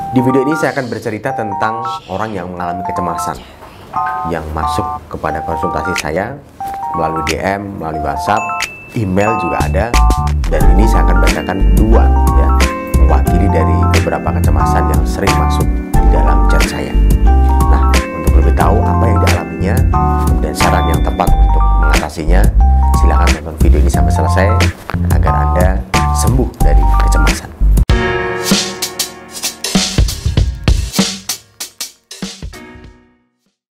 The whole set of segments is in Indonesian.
Di video ini saya akan bercerita tentang orang yang mengalami kecemasan yang masuk kepada konsultasi saya melalui DM, melalui WhatsApp, email juga ada. Dan ini saya akan bacakan dua ya, mewakili dari beberapa kecemasan yang sering masuk di dalam chat saya. Nah, untuk lebih tahu apa yang dialaminya dan saran yang tepat untuk mengatasinya, silahkan tonton video ini sampai selesai agar Anda sembuh dari kecemasan.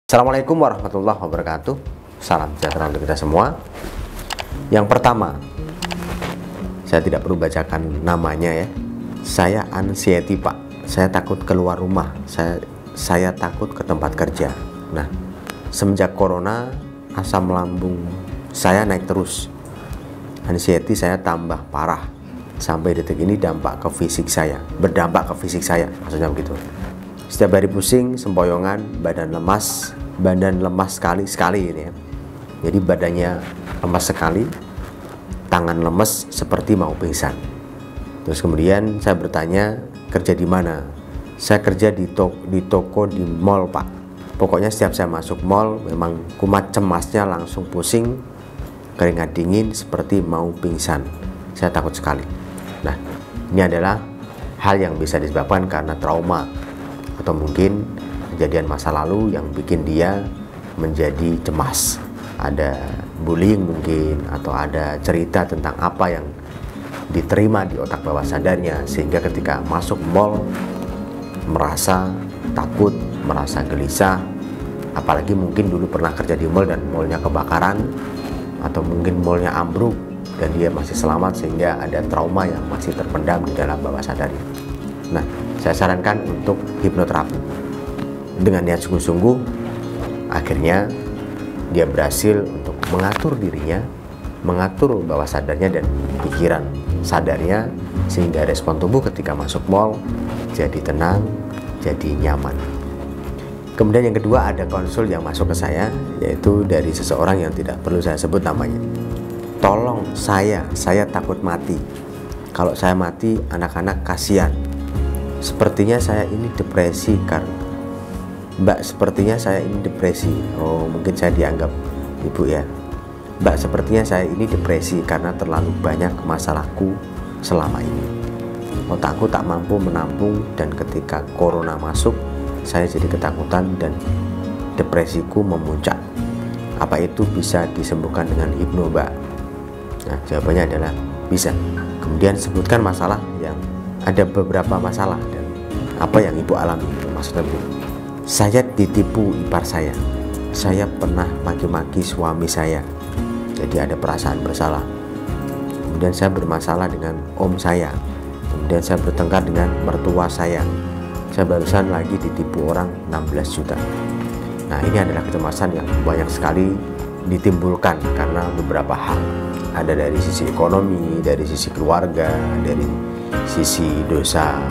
Assalamualaikum warahmatullahi wabarakatuh. Salam sejahtera untuk kita semua. Yang pertama, saya tidak perlu bacakan namanya ya. Saya anxiety Pak. Saya takut keluar rumah. Saya takut ke tempat kerja. Nah, semenjak corona, asam lambung saya naik terus. Anxiety saya tambah parah. Sampai detik ini berdampak ke fisik saya, maksudnya begitu. Setiap hari pusing, sempoyongan, badan lemas sekali ini ya. Jadi badannya lemas sekali, tangan lemes seperti mau pingsan. Terus kemudian saya bertanya, kerja di mana? Saya kerja di toko di mall Pak. Pokoknya setiap saya masuk mall, memang kumat cemasnya langsung pusing, keringat dingin seperti mau pingsan. Saya takut sekali. Nah, ini adalah hal yang bisa disebabkan karena trauma atau mungkin kejadian masa lalu yang bikin dia menjadi cemas. Ada bullying mungkin, atau ada cerita tentang apa yang diterima di otak bawah sadarnya, sehingga ketika masuk mall merasa takut, merasa gelisah. Apalagi mungkin dulu pernah kerja di mall dan mallnya kebakaran, atau mungkin mallnya ambruk dan dia masih selamat, sehingga ada trauma yang masih terpendam di dalam bawah sadarnya. Nah, saya sarankan untuk hipnoterapi. Dengan niat sungguh-sungguh, akhirnya dia berhasil untuk mengatur dirinya, mengatur bawah sadarnya dan pikiran sadarnya, sehingga respon tubuh ketika masuk mall jadi tenang, jadi nyaman. Kemudian yang kedua, ada konsul yang masuk ke saya, yaitu dari seseorang yang tidak perlu saya sebut namanya. Tolong saya takut mati. Kalau saya mati, anak-anak kasihan. Sepertinya saya ini depresi karena Mbak, sepertinya saya ini depresi. Oh, mungkin saya dianggap ibu ya. Mbak, sepertinya saya ini depresi karena terlalu banyak masalahku selama ini. Otakku tak mampu menampung, dan ketika corona masuk, saya jadi ketakutan dan depresiku memuncak. Apa itu bisa disembuhkan dengan hipno, Mbak? Nah, jawabannya adalah bisa. Kemudian sebutkan masalah yang ada beberapa masalah dan apa yang ibu alami. Maksudnya begini, saya ditipu ipar saya pernah maki-maki suami saya, jadi ada perasaan bersalah. Kemudian saya bermasalah dengan om saya, kemudian saya bertengkar dengan mertua saya barusan lagi ditipu orang 16 juta. Nah, ini adalah kecemasan yang banyak sekali ditimbulkan karena beberapa hal. Ada dari sisi ekonomi, dari sisi keluarga, dari sisi dosa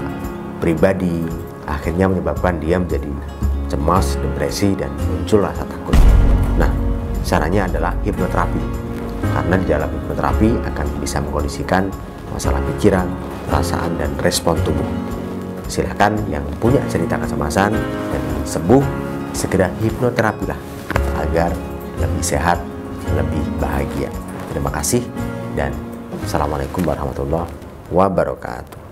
pribadi, akhirnya menyebabkan dia menjadi cemas, depresi, dan muncul rasa takut. Nah, caranya adalah hipnoterapi, karena di dalam hipnoterapi akan bisa mengkondisikan masalah pikiran, perasaan, dan respon tubuh. Silahkan yang punya cerita kecemasan dan sembuh, segera hipnoterapilah agar lebih sehat, lebih bahagia. Terima kasih dan Assalamualaikum warahmatullahi wabarakatuh.